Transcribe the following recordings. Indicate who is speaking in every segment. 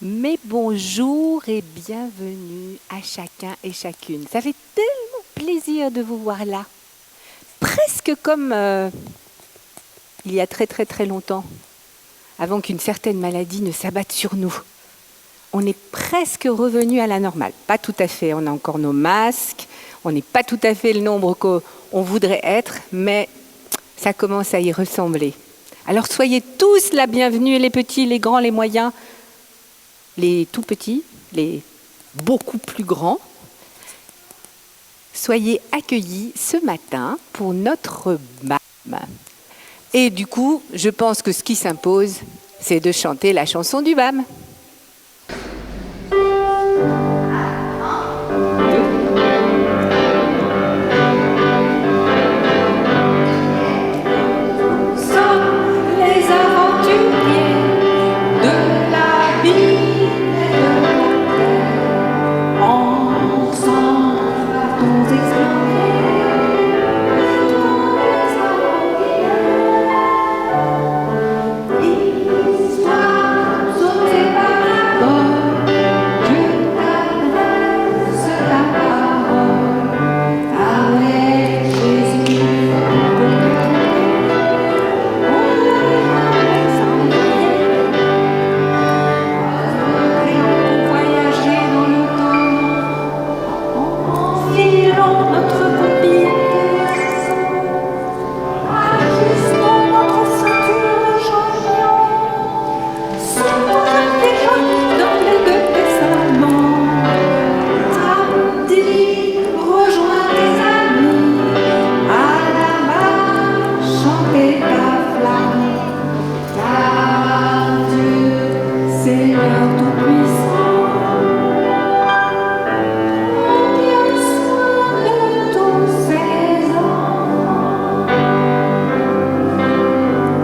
Speaker 1: Mais bonjour et bienvenue à chacun et chacune. Ça fait tellement plaisir de vous voir là. Presque comme il y a très très très longtemps, avant qu'une certaine maladie ne s'abatte sur nous. On est presque revenu à la normale. Pas tout à fait, on a encore nos masques, on n'est pas tout à fait le nombre qu'on voudrait être, mais ça commence à y ressembler. Alors soyez tous la bienvenue, les petits, les grands, les moyens, les tout petits, les beaucoup plus grands. Soyez accueillis ce matin pour notre BAM. Et du coup, je pense que ce qui s'impose, c'est de chanter la chanson du BAM.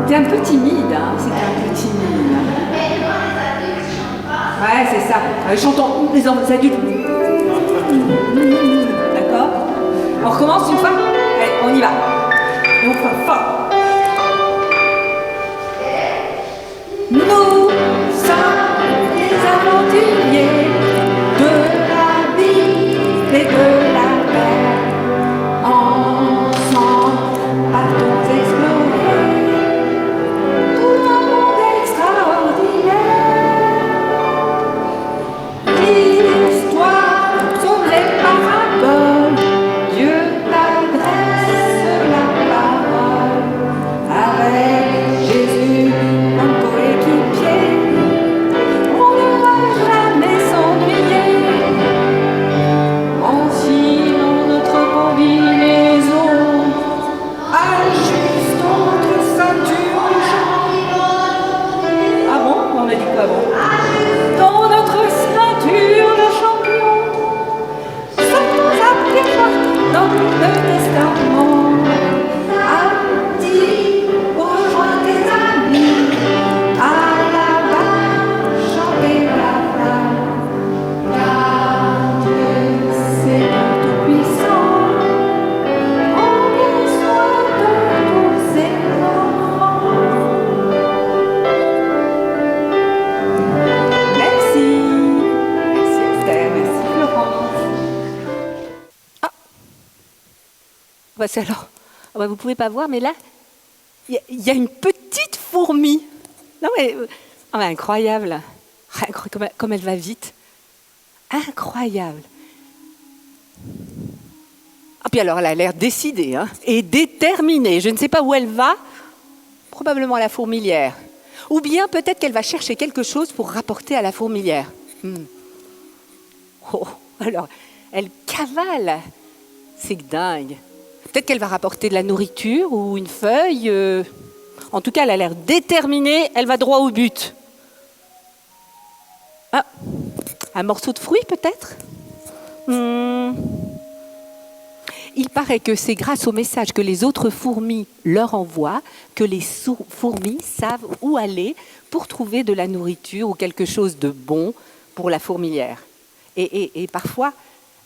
Speaker 1: C'était un peu timide, hein, c'était un peu timide. Ouais, c'est ça. Chantons les adultes. D'accord? On recommence une fois? Allez, on y va. Et on fait fort. Nous sommes les aventuriers de la vie et de la terre. Ensemble, partons explorer tout un monde extraordinaire. L'histoire sont les paraboles. Dieu t'adresse la parole. Avec Jésus, un coéquipier, on ne va jamais s'ennuyer. Enfilons notre combinaison, ajustons notre ceinture de champion. Ah bon? On a dit quoi avant? Dans notre ceinture de champion, sortons à pied joints dans le testament. Dis, rejoins tes amis, à la barre, chanter la flamme. Car Dieu, Seigneur tout-puissant, prend bien soin de tous ses enfants. Merci. Merci Esther, merci Florence. Ah, bah c'est alors, ah bah vous pouvez pas voir, mais là, il y a une petite fourmi. Non mais, ah bah incroyable. Ah, comme elle va vite. Incroyable. Ah puis alors elle a l'air décidée, hein, et déterminée. Je ne sais pas où elle va, probablement à la fourmilière. Ou bien peut-être qu'elle va chercher quelque chose pour rapporter à la fourmilière. Oh, alors, elle cavale. C'est dingue. Peut-être qu'elle va rapporter de la nourriture ou une feuille. En tout cas, elle a l'air déterminée. Elle va droit au but. Ah, un morceau de fruit peut-être? Il paraît que c'est grâce au message que les autres fourmis leur envoient que les fourmis savent où aller pour trouver de la nourriture ou quelque chose de bon pour la fourmilière. Et parfois,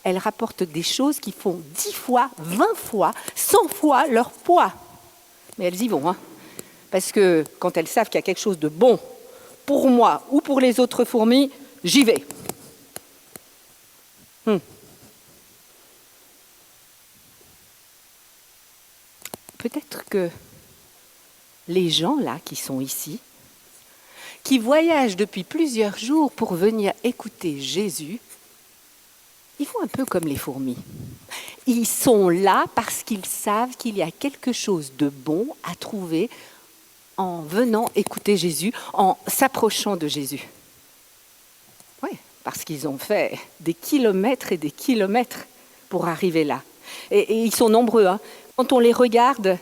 Speaker 1: elles rapportent des choses qui font 10 fois, 20 fois, 100 fois leur poids. Mais elles y vont, hein, parce que quand elles savent qu'il y a quelque chose de bon pour moi ou pour les autres fourmis, j'y vais. Peut-être que les gens là qui sont ici, qui voyagent depuis plusieurs jours pour venir écouter Jésus, ils font un peu comme les fourmis. Ils sont là parce qu'ils savent qu'il y a quelque chose de bon à trouver en venant écouter Jésus, en s'approchant de Jésus. Oui, parce qu'ils ont fait des kilomètres et des kilomètres pour arriver là. Et ils sont nombreux. Hein. Quand on les regarde,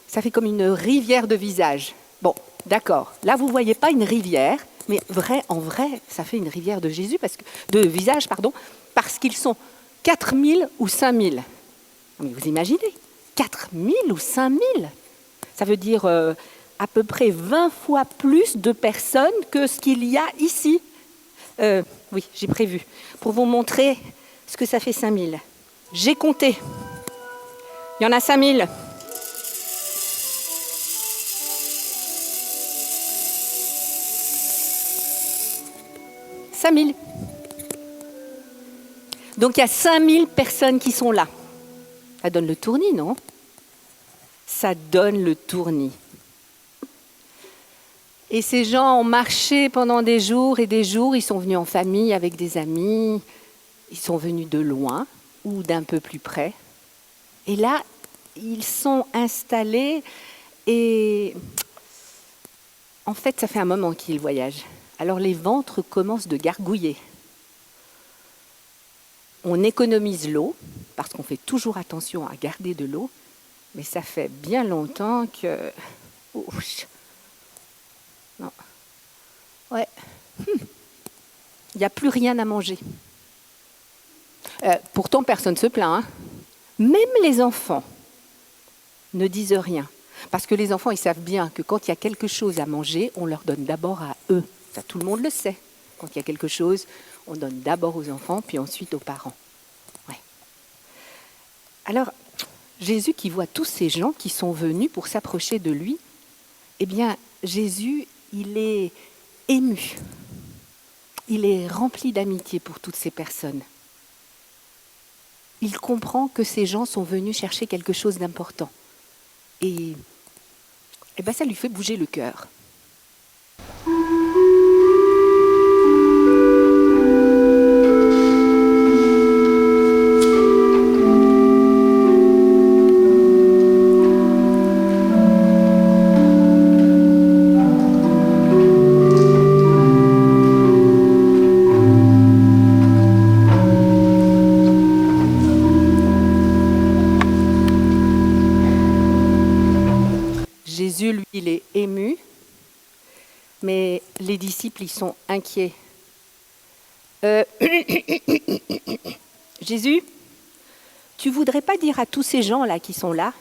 Speaker 1: ça fait comme une rivière de visage. Bon, d'accord. Là, vous ne voyez pas une rivière, mais en vrai, ça fait une rivière de Jésus, de visage, parce qu'ils sont 4000 ou 5000. Mais vous imaginez, 4000 ou 5000, ça veut dire à peu près 20 fois plus de personnes que ce qu'il y a ici. Oui, j'ai prévu, pour vous montrer ce que ça fait 5000. J'ai compté. Il y en a 5000. Donc il y a 5000 personnes qui sont là. Ça donne le tournis, non? Ça donne le tournis. Et ces gens ont marché pendant des jours et des jours. Ils sont venus en famille avec des amis. Ils sont venus de loin ou d'un peu plus près. Et là, ils sont installés et en fait, ça fait un moment qu'ils voyagent. Alors les ventres commencent de gargouiller. On économise l'eau, parce qu'on fait toujours attention à garder de l'eau, mais ça fait bien longtemps que... Non. Ouais. Il n'y a plus rien à manger. Pourtant, personne ne se plaint. Hein. Même les enfants ne disent rien. Parce que les enfants, ils savent bien que quand il y a quelque chose à manger, on leur donne d'abord à eux. Ça, tout le monde le sait. Quand il y a quelque chose, on donne d'abord aux enfants, puis ensuite aux parents. Ouais. Alors, Jésus qui voit tous ces gens qui sont venus pour s'approcher de lui, eh bien, Jésus, il est ému. Il est rempli d'amitié pour toutes ces personnes. Il comprend que ces gens sont venus chercher quelque chose d'important. Et ben ça lui fait bouger le cœur. Jésus, lui, il est ému, mais les disciples, ils sont inquiets. Jésus, tu voudrais pas dire à tous ces gens-là qui sont là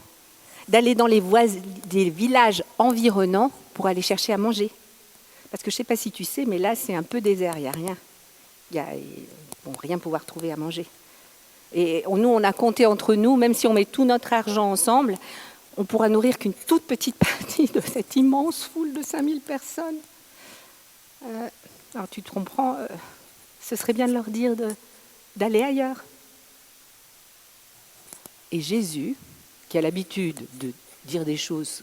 Speaker 1: d'aller dans des villages environnants pour aller chercher à manger? Parce que je ne sais pas si tu sais, mais là, c'est un peu désert, il n'y a rien. Ils vont rien pouvoir trouver à manger. Et nous, on a compté entre nous, même si on met tout notre argent ensemble, on pourra nourrir qu'une toute petite partie de cette immense foule de 5000 personnes. Alors tu te comprends, ce serait bien de leur dire d'aller ailleurs. Et Jésus, qui a l'habitude de dire des choses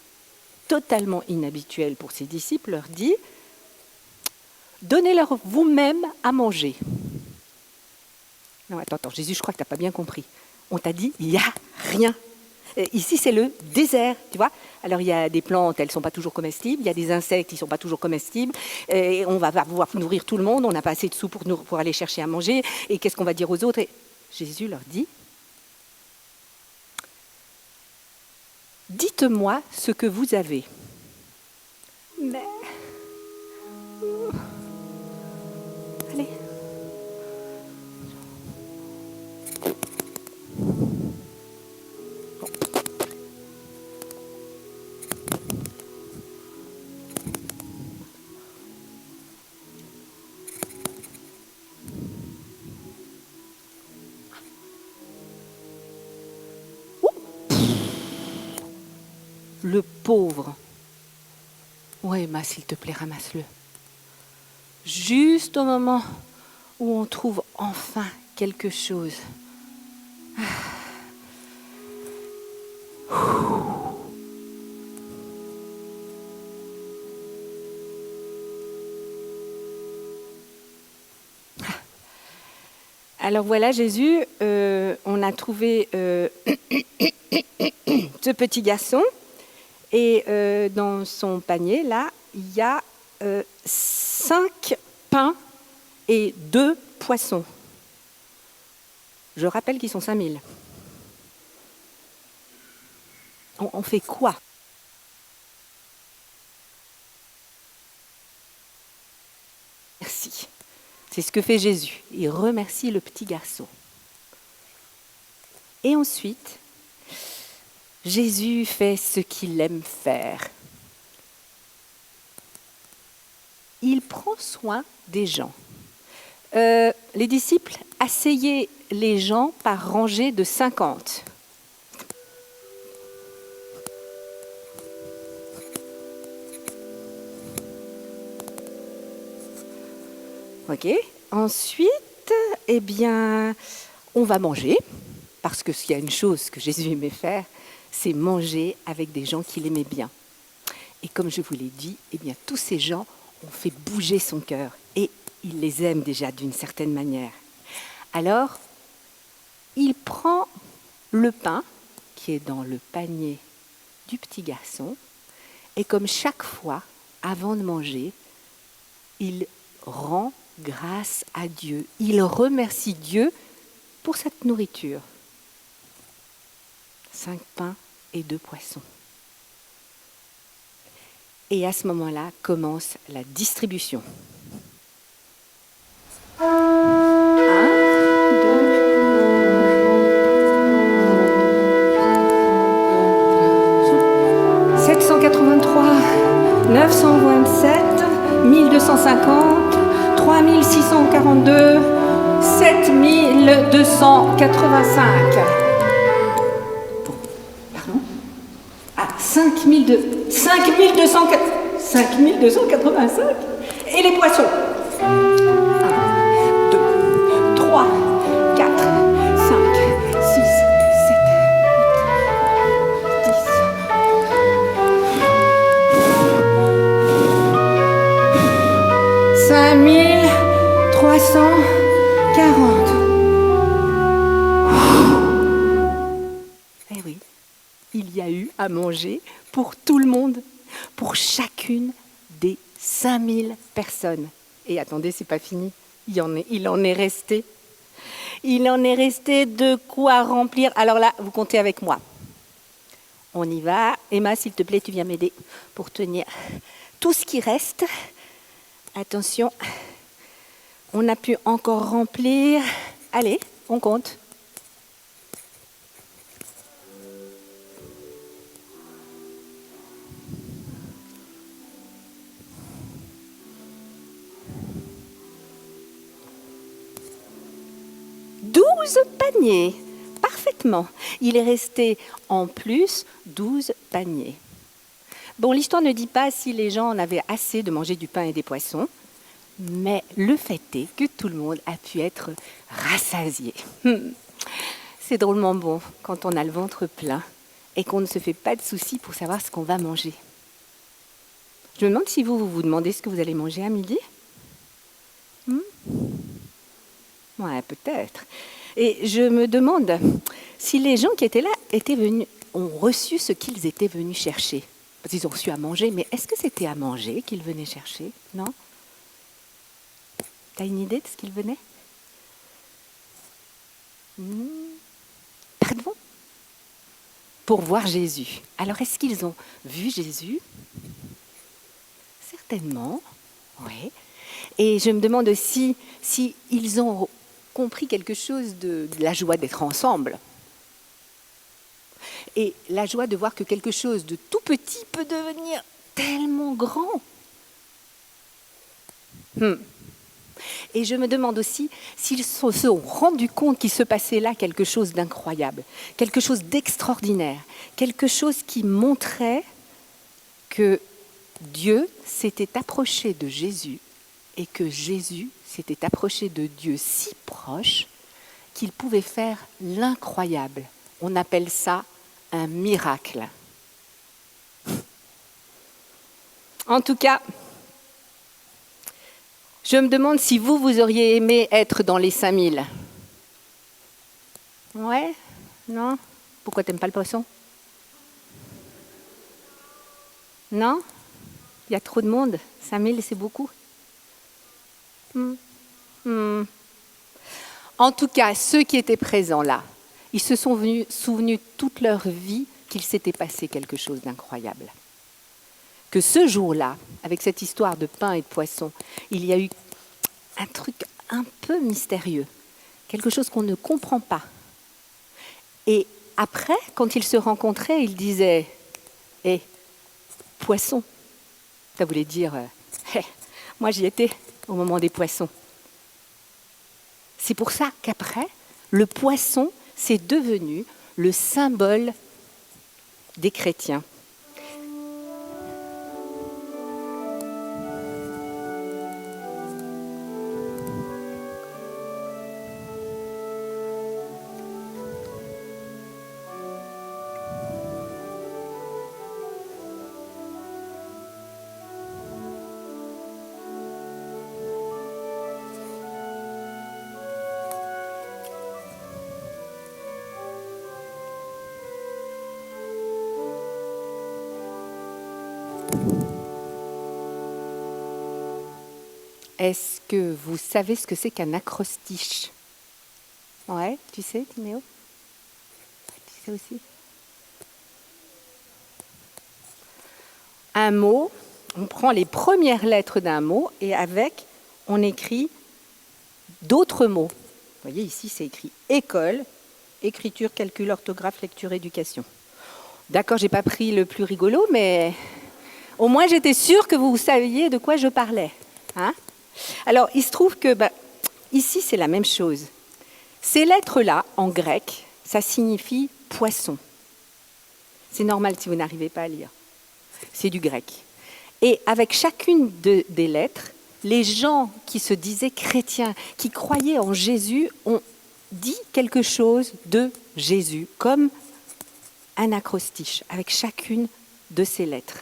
Speaker 1: totalement inhabituelles pour ses disciples, leur dit « Donnez-leur vous-même à manger ». Non, attends, Jésus, je crois que tu n'as pas bien compris. On t'a dit « il n'y a rien ». Ici, c'est le désert, tu vois. Alors, il y a des plantes, elles ne sont pas toujours comestibles. Il y a des insectes qui ne sont pas toujours comestibles. Et on va pouvoir nourrir tout le monde. On n'a pas assez de sous pour aller chercher à manger. Et qu'est-ce qu'on va dire aux autres? Et Jésus leur dit, dites-moi ce que vous avez. Mais... Allez. Le pauvre. Ouais, s'il te plaît, ramasse-le. juste au moment où on trouve enfin quelque chose. Alors voilà Jésus, on a trouvé ce petit garçon et dans son panier là, il y a 5 pains et 2 poissons. Je rappelle qu'ils sont 5000. On fait quoi? Merci. C'est ce que fait Jésus. Il remercie le petit garçon. Et ensuite, Jésus fait ce qu'il aime faire. Il prend soin des gens. Les disciples asseyaient les gens par rangée de 50. Ok. Ensuite, eh bien, on va manger, parce que s'il y a une chose que Jésus aimait faire, c'est manger avec des gens qu'il aimait bien. Et comme je vous l'ai dit, eh bien, tous ces gens ont fait bouger son cœur, et il les aime déjà d'une certaine manière. Alors, il prend le pain qui est dans le panier du petit garçon, et comme chaque fois, avant de manger, il rend grâce à Dieu. Il remercie Dieu pour cette nourriture. 5 pains et 2 poissons. Et à ce moment-là, commence la distribution. 1, 2, 783, 927, 1250, 3642, 7285. Pardon? Ah, 5285. Et les poissons? 1, 2, 3, 4, 5, 6, 7, 8, 10. 5340. Eh oui, il y a eu à manger pour tout le monde, pour chacune des 5000 personnes. Et attendez, c'est pas fini, il en est resté. Il en est resté de quoi remplir. Alors là, vous comptez avec moi. On y va. Emma, s'il te plaît, tu viens m'aider pour tenir tout ce qui reste. Attention. On a pu encore remplir. Allez, on compte. Paniers. Parfaitement. Il est resté en plus 12 paniers. Bon, l'histoire ne dit pas si les gens en avaient assez de manger du pain et des poissons, mais le fait est que tout le monde a pu être rassasié. C'est drôlement bon quand on a le ventre plein et qu'on ne se fait pas de soucis pour savoir ce qu'on va manger. Je me demande si vous vous demandez ce que vous allez manger à midi. Ouais, peut-être. Et je me demande si les gens qui étaient là ont reçu ce qu'ils étaient venus chercher. Parce qu'ils ont reçu à manger, mais est-ce que c'était à manger qu'ils venaient chercher? Non? T'as une idée de ce qu'ils venaient? Pardon? Pour voir Jésus. Alors, est-ce qu'ils ont vu Jésus? Certainement, oui. Et je me demande aussi si ils ont compris quelque chose de la joie d'être ensemble. Et la joie de voir que quelque chose de tout petit peut devenir tellement grand. Et je me demande aussi s'ils se sont rendus compte qu'il se passait là quelque chose d'incroyable, quelque chose d'extraordinaire, quelque chose qui montrait que Dieu s'était approché de Jésus et que Jésus s'était approché de Dieu si proche qu'il pouvait faire l'incroyable. On appelle ça un miracle. En tout cas, je me demande si vous auriez aimé être dans les 5000. Ouais? Non? Pourquoi t'aimes pas le poisson? Non? Il y a trop de monde. 5000, c'est beaucoup. En tout cas, ceux qui étaient présents là, ils se sont souvenus toute leur vie qu'il s'était passé quelque chose d'incroyable. Que ce jour-là, avec cette histoire de pain et de poisson, il y a eu un truc un peu mystérieux, quelque chose qu'on ne comprend pas. Et après, quand ils se rencontraient, ils disaient « Hé, poisson !» Ça voulait dire « Hey, moi j'y étais au moment des poissons. » C'est pour ça qu'après, le poisson, c'est devenu le symbole des chrétiens. Est-ce que vous savez ce que c'est qu'un acrostiche? Ouais, tu sais, Timéo? Tu sais aussi? Un mot, on prend les premières lettres d'un mot et avec, on écrit d'autres mots. Vous voyez, ici, c'est écrit école, écriture, calcul, orthographe, lecture, éducation. D'accord, j'ai pas pris le plus rigolo, mais au moins j'étais sûre que vous saviez de quoi je parlais. Hein? Alors, il se trouve que ici, c'est la même chose. Ces lettres-là, en grec, ça signifie poisson. C'est normal si vous n'arrivez pas à lire. C'est du grec. Et avec chacune des lettres, les gens qui se disaient chrétiens, qui croyaient en Jésus, ont dit quelque chose de Jésus, comme un acrostiche, avec chacune de ces lettres.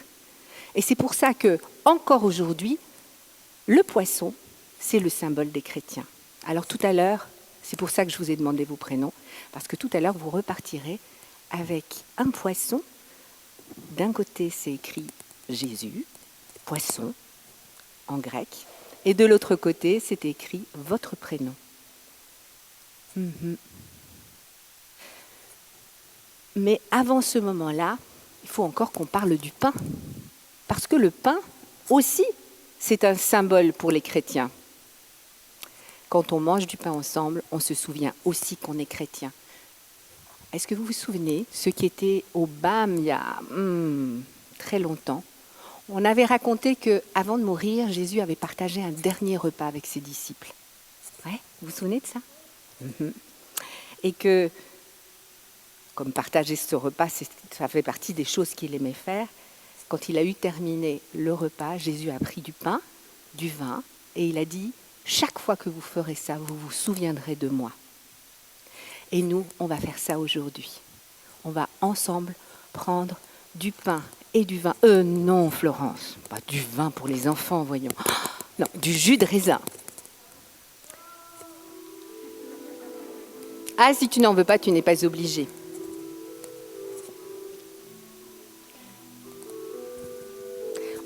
Speaker 1: Et c'est pour ça que, encore aujourd'hui, le poisson, c'est le symbole des chrétiens. Alors tout à l'heure, c'est pour ça que je vous ai demandé vos prénoms, parce que tout à l'heure, vous repartirez avec un poisson. D'un côté, c'est écrit Jésus, poisson, en grec, et de l'autre côté, c'est écrit votre prénom. Mais avant ce moment-là, il faut encore qu'on parle du pain, parce que le pain aussi, c'est un symbole pour les chrétiens. Quand on mange du pain ensemble, on se souvient aussi qu'on est chrétien. Est-ce que vous vous souvenez, ceux qui étaient au BAM il y a très longtemps, on avait raconté qu'avant de mourir, Jésus avait partagé un dernier repas avec ses disciples. Ouais, vous vous souvenez de ça? Et que, comme partager ce repas, ça fait partie des choses qu'il aimait faire. Quand il a eu terminé le repas, Jésus a pris du pain, du vin, et il a dit « Chaque fois que vous ferez ça, vous vous souviendrez de moi. » Et nous, on va faire ça aujourd'hui. On va ensemble prendre du pain et du vin. Non, Florence, pas du vin pour les enfants, voyons. Non, du jus de raisin. Ah, si tu n'en veux pas, tu n'es pas obligé.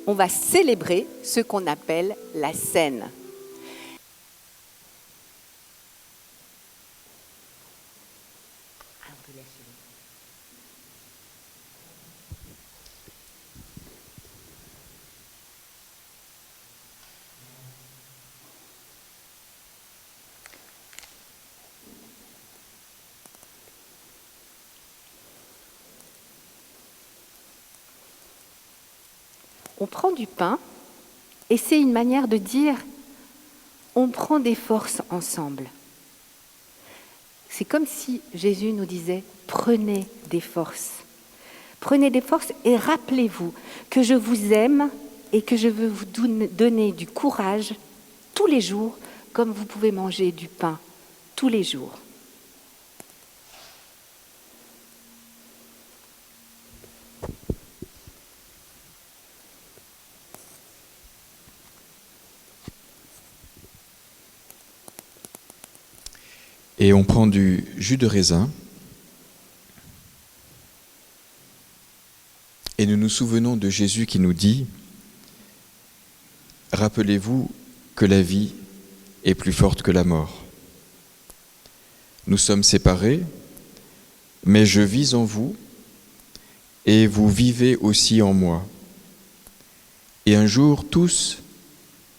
Speaker 1: On va célébrer ce qu'on appelle la scène. On prend du pain et c'est une manière de dire on prend des forces ensemble. C'est comme si Jésus nous disait prenez des forces. Prenez des forces et rappelez-vous que je vous aime et que je veux vous donner du courage tous les jours, comme vous pouvez manger du pain tous les jours.
Speaker 2: Et on prend du jus de raisin et nous nous souvenons de Jésus qui nous dit « Rappelez-vous que la vie est plus forte que la mort. Nous sommes séparés, mais je vis en vous et vous vivez aussi en moi. Et un jour, tous,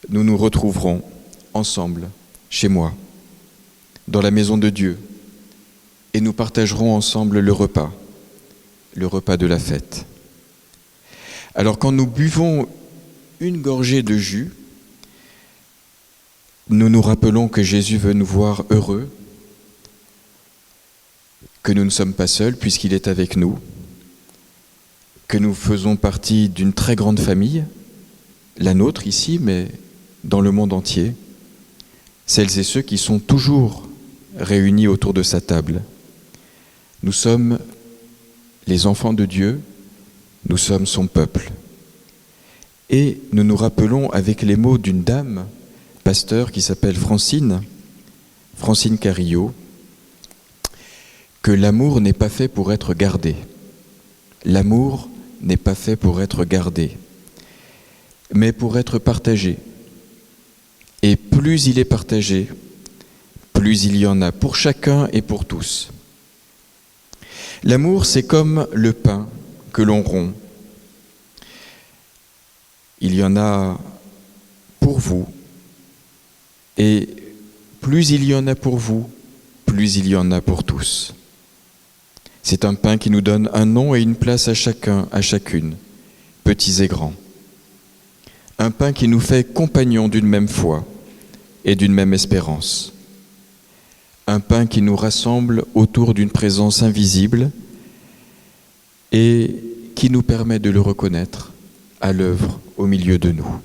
Speaker 2: nous nous retrouverons ensemble chez moi, dans la maison de Dieu, et nous partagerons ensemble le repas de la fête. » Alors quand nous buvons une gorgée de jus, nous nous rappelons que Jésus veut nous voir heureux, que nous ne sommes pas seuls puisqu'il est avec nous, que nous faisons partie d'une très grande famille, la nôtre ici, mais dans le monde entier, celles et ceux qui sont toujours réunis autour de sa table. Nous sommes les enfants de Dieu, nous sommes son peuple. Et nous nous rappelons avec les mots d'une dame, pasteur qui s'appelle Francine Carillot, que l'amour n'est pas fait pour être gardé. L'amour n'est pas fait pour être gardé, mais pour être partagé. Et plus il est partagé, plus il y en a pour chacun et pour tous. L'amour, c'est comme le pain que l'on rompt. Il y en a pour vous, et plus il y en a pour vous, plus il y en a pour tous. C'est un pain qui nous donne un nom et une place à chacun, à chacune, petits et grands. Un pain qui nous fait compagnons d'une même foi et d'une même espérance. Un pain qui nous rassemble autour d'une présence invisible et qui nous permet de le reconnaître à l'œuvre au milieu de nous.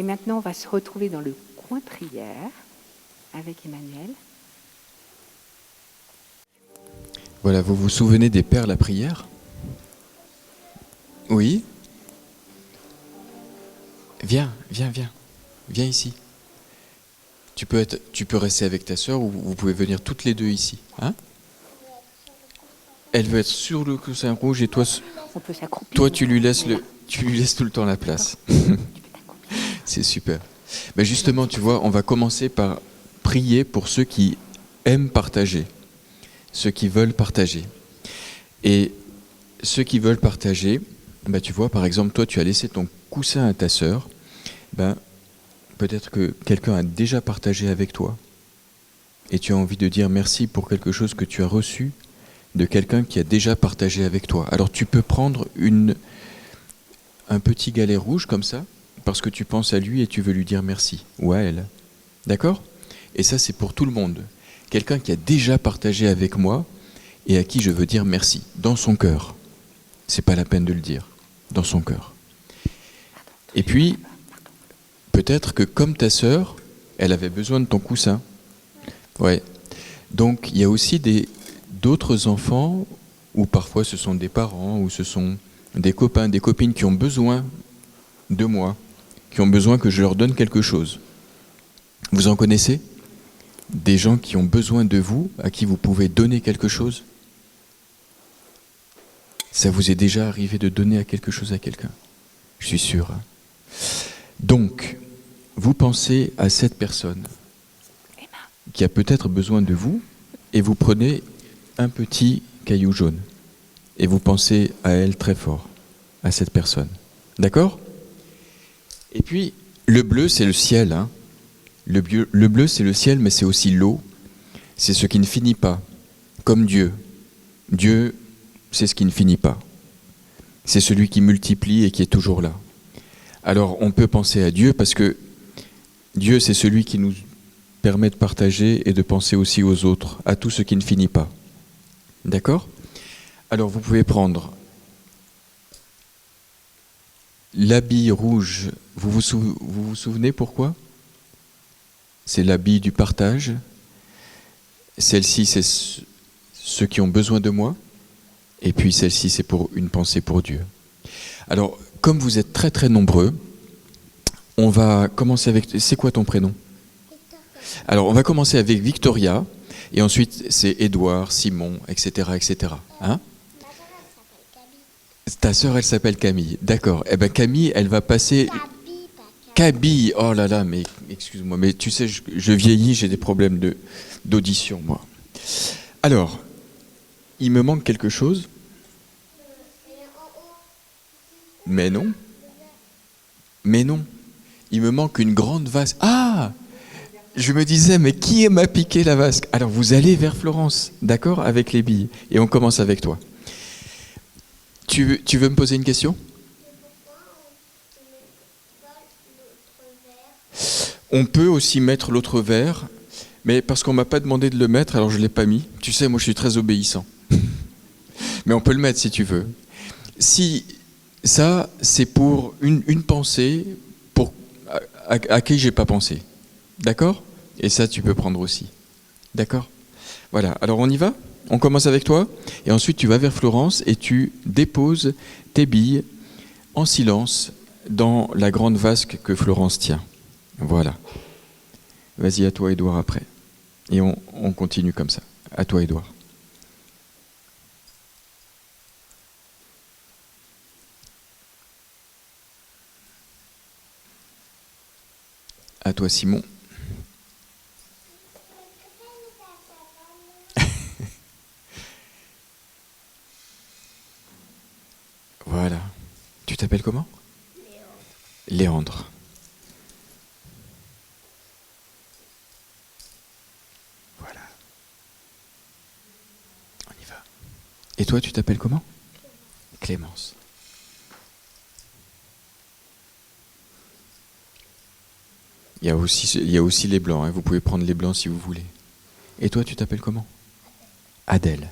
Speaker 1: Et maintenant, on va se retrouver dans le coin prière avec Emmanuel.
Speaker 2: Voilà, vous vous souvenez des Pères la prière? Oui? Viens, viens, viens. Viens ici. Tu peux rester avec ta sœur ou vous pouvez venir toutes les deux ici. Hein? Elle veut être sur le coussin rouge et toi,
Speaker 1: On peut s'accroupir.
Speaker 2: toi tu lui laisses tout le temps la place. C'est super. Ben justement, tu vois, on va commencer par prier pour ceux qui aiment partager, ceux qui veulent partager. Et ceux qui veulent partager, ben tu vois, par exemple, toi, tu as laissé ton coussin à ta sœur. Ben, peut-être que quelqu'un a déjà partagé avec toi et tu as envie de dire merci pour quelque chose que tu as reçu de quelqu'un qui a déjà partagé avec toi. Alors tu peux prendre un petit galet rouge comme ça, parce que tu penses à lui et tu veux lui dire merci, ou à elle. D'accord? Et ça, c'est pour tout le monde. Quelqu'un qui a déjà partagé avec moi et à qui je veux dire merci, dans son cœur. C'est pas la peine de le dire, dans son cœur. Et puis, peut-être que comme ta sœur, elle avait besoin de ton coussin. Ouais. Donc, il y a aussi d'autres enfants, ou parfois ce sont des parents, ou ce sont des copains, des copines qui ont besoin de moi, qui ont besoin que je leur donne quelque chose. Vous en connaissez? Des gens qui ont besoin de vous, à qui vous pouvez donner quelque chose? Ça vous est déjà arrivé de donner quelque chose à quelqu'un? Je suis sûr. Donc, vous pensez à cette personne qui a peut-être besoin de vous, et vous prenez un petit caillou jaune, et vous pensez à elle très fort, à cette personne. D'accord? Et puis, le bleu, c'est le ciel. Hein. Le bleu, c'est le ciel, mais c'est aussi l'eau. C'est ce qui ne finit pas, comme Dieu. Dieu, c'est ce qui ne finit pas. C'est celui qui multiplie et qui est toujours là. Alors, on peut penser à Dieu parce que Dieu, c'est celui qui nous permet de partager et de penser aussi aux autres, à tout ce qui ne finit pas. D'accord? Alors, vous pouvez prendre l'habit rouge. Vous vous souvenez pourquoi? C'est l'habit du partage. Celle-ci, c'est ceux qui ont besoin de moi. Et puis celle-ci, c'est pour une pensée pour Dieu. Alors, comme vous êtes très très nombreux, on va commencer avec... C'est quoi ton prénom? Victoria. Alors, on va commencer avec Victoria. Et ensuite, c'est Édouard, Simon, etc. etc. Hein?
Speaker 3: Ma soeur, elle s'appelle Camille.
Speaker 2: Ta sœur, elle s'appelle Camille. D'accord. Eh bien, Camille, elle va passer...
Speaker 3: Kaby, pas Camille.
Speaker 2: Kaby, oh là là, mais excuse-moi, mais tu sais, je vieillis, j'ai des problèmes d'audition, moi. Alors, il me manque quelque chose. Mais non. Mais non. Il me manque une grande vasque. Ah! Je me disais, mais qui m'a piqué la vasque? Alors, vous allez vers Florence, d'accord? Avec les billes. Et on commence avec toi. Tu veux me poser une question? On peut aussi mettre l'autre verre, mais parce qu'on m'a pas demandé de le mettre, alors je l'ai pas mis. Tu sais, moi je suis très obéissant. Mais on peut le mettre si tu veux. Si ça, c'est pour une pensée à qui j'ai pas pensé. D'accord? Et ça, tu peux prendre aussi. D'accord? Voilà. Alors on y va? On commence avec toi, et ensuite tu vas vers Florence et tu déposes tes billes en silence dans la grande vasque que Florence tient. Voilà. Vas-y, à toi, Édouard, après. Et on continue comme ça. À toi, Édouard. À toi, Simon. Voilà. Tu t'appelles comment? Léandre. Voilà. On y va. Et toi, tu t'appelles comment? Clémence. Il y a aussi les blancs, hein. Vous pouvez prendre les blancs si vous voulez. Et toi, tu t'appelles comment? Adèle.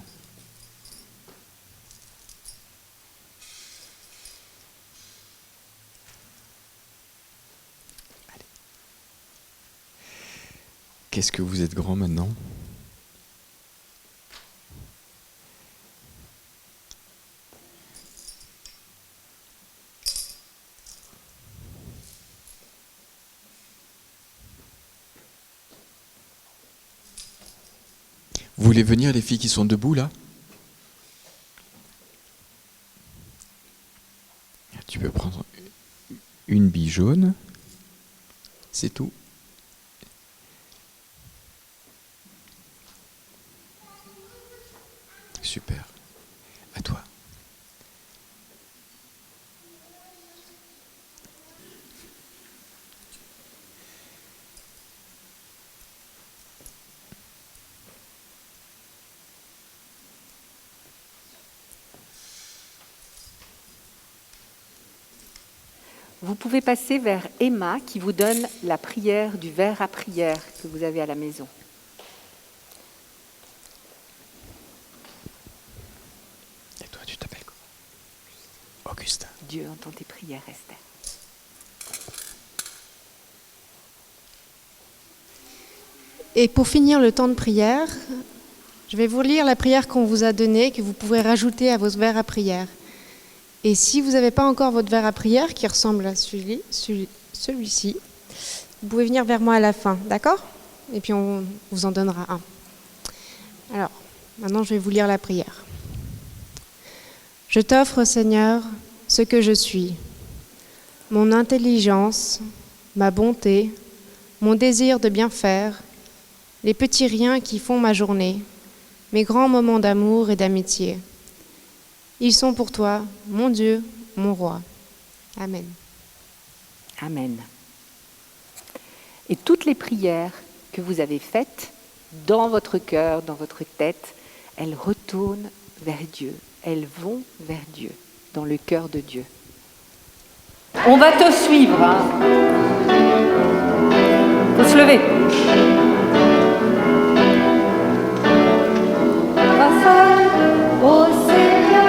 Speaker 2: qu'est-ce que vous êtes grand maintenant? Vous voulez venir, les filles qui sont debout là? Tu peux prendre une bille jaune, c'est tout. Super. À toi.
Speaker 1: Vous pouvez passer vers Emma qui vous donne la prière du verre à prière que vous avez à la maison.
Speaker 2: Et toi, tu t'appelles comment? Augustin.
Speaker 1: Dieu entend tes prières, Esther.
Speaker 4: Et pour finir le temps de prière, je vais vous lire la prière qu'on vous a donnée, que vous pouvez rajouter à vos verres à prière. Et si vous n'avez pas encore votre verre à prière qui ressemble à celui-ci, vous pouvez venir vers moi à la fin, d'accord? Et puis on vous en donnera un. Alors, maintenant je vais vous lire la prière. Je t'offre, Seigneur, ce que je suis, mon intelligence, ma bonté, mon désir de bien faire, les petits riens qui font ma journée, mes grands moments d'amour et d'amitié. Ils sont pour toi, mon Dieu, mon roi. Amen.
Speaker 1: Amen. Et toutes les prières que vous avez faites dans votre cœur, dans votre tête, elles retournent vers Dieu. Elles vont vers Dieu, dans le cœur de Dieu. On va te suivre. Faut se lever. Au Seigneur.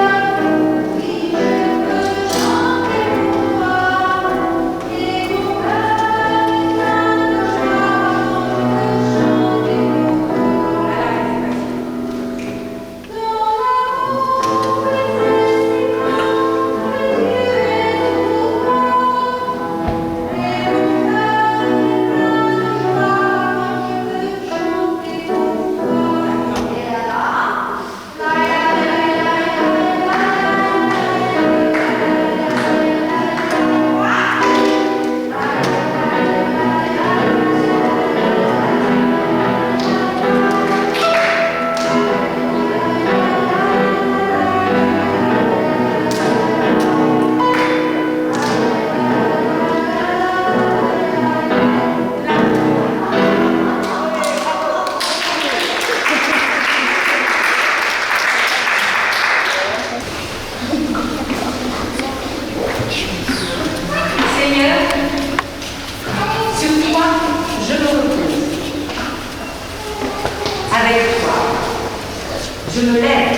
Speaker 1: Je me lève.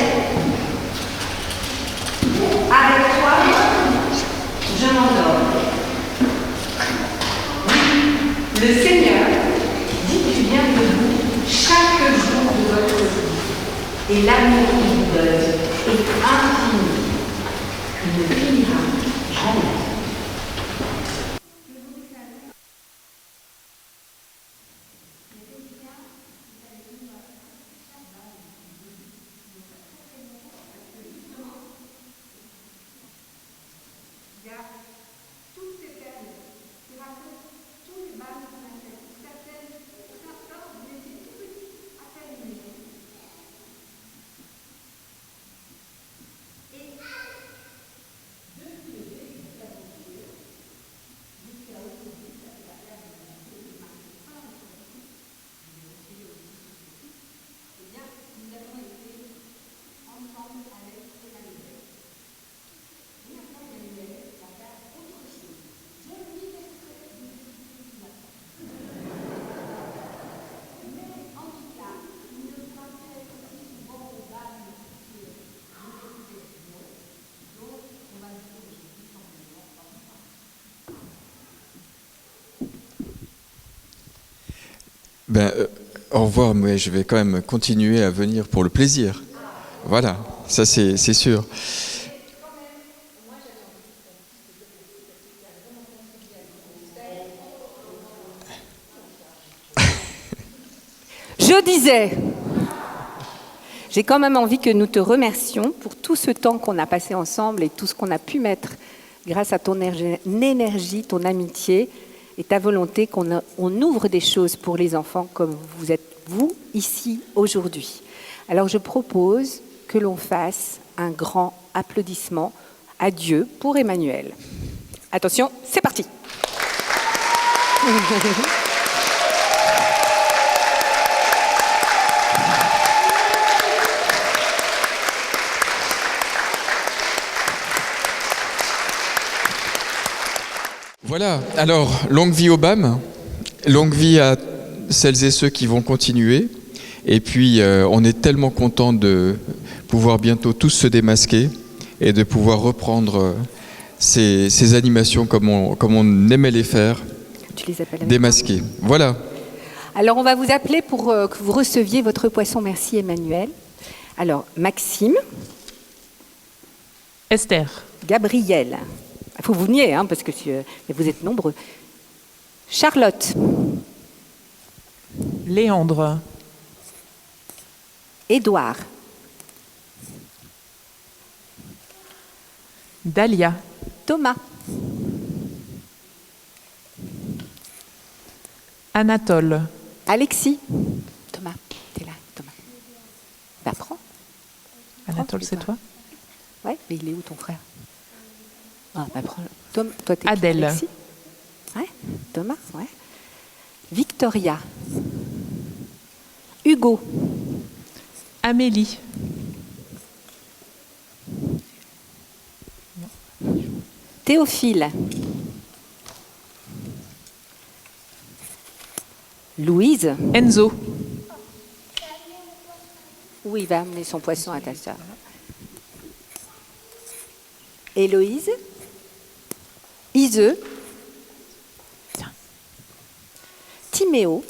Speaker 1: Avec toi, je m'endors. Le Seigneur dit qu'il vient de vous chaque jour de votre vie. Et l'amour qu'il vous donne est infini. Il ne finira jamais.
Speaker 2: Au revoir, mais je vais quand même continuer à venir pour le plaisir. Voilà, ça c'est sûr.
Speaker 1: Je disais, j'ai quand même envie que nous te remercions pour tout ce temps qu'on a passé ensemble et tout ce qu'on a pu mettre grâce à ton énergie, ton amitié et ta volonté on ouvre des choses pour les enfants comme vous êtes vous ici aujourd'hui. Alors je propose que l'on fasse un grand applaudissement à Dieu pour Emmanuel. Attention, c'est parti.
Speaker 2: Voilà, alors, longue vie au BAM, longue vie à celles et ceux qui vont continuer. Et puis, on est tellement contents de pouvoir bientôt tous se démasquer et de pouvoir reprendre ces animations comme on aimait les faire,
Speaker 1: Tu les appelles avec
Speaker 2: démasquer. Voilà.
Speaker 1: Alors, on va vous appeler pour que vous receviez votre poisson. Merci, Emmanuel. Alors, Maxime,
Speaker 5: Esther,
Speaker 1: Gabriel. Il faut vous veniez, hein, parce que mais vous êtes nombreux. Charlotte,
Speaker 5: Léandre,
Speaker 1: Édouard,
Speaker 5: Dalia,
Speaker 1: Thomas,
Speaker 5: Anatole,
Speaker 1: Alexis. Thomas, t'es là, Thomas. Bah, prends.
Speaker 5: Anatole, c'est toi?
Speaker 1: Ouais, mais il est où ton frère? Ah, bah, prends-le. Tom, toi, t'es qui,
Speaker 5: Adèle.
Speaker 1: Alexis? Ouais, Thomas, ouais. Victoria. Hugo.
Speaker 5: Amélie,
Speaker 1: Théophile. Louise.
Speaker 5: Enzo,
Speaker 1: Où il va amener son poisson à ta sœur? Héloïse. Iseux. Timéo.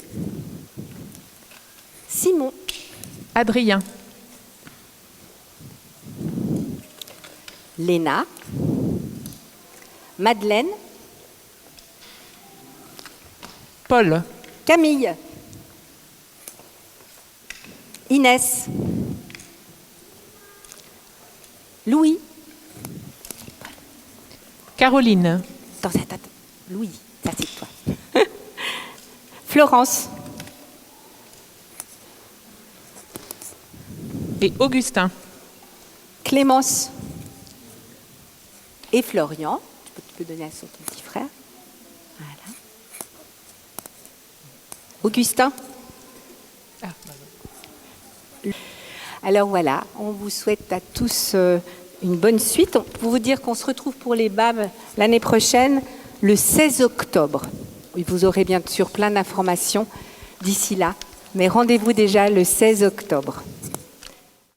Speaker 1: Simon.
Speaker 5: Adrien,
Speaker 1: Léna. Madeleine.
Speaker 5: Paul,
Speaker 1: Camille. Inès. Louis.
Speaker 5: Caroline,
Speaker 1: Attends. Louis, ça c'est toi. Florence.
Speaker 5: et Augustin.
Speaker 1: Clémence. Et Florian. Tu peux donner à ton petit frère. Voilà. Augustin. Alors voilà, on vous souhaite à tous une bonne suite. Pour vous dire qu'on se retrouve pour les BAM l'année prochaine, le 16 octobre. Vous aurez bien sûr plein d'informations d'ici là, mais rendez-vous déjà le 16 octobre.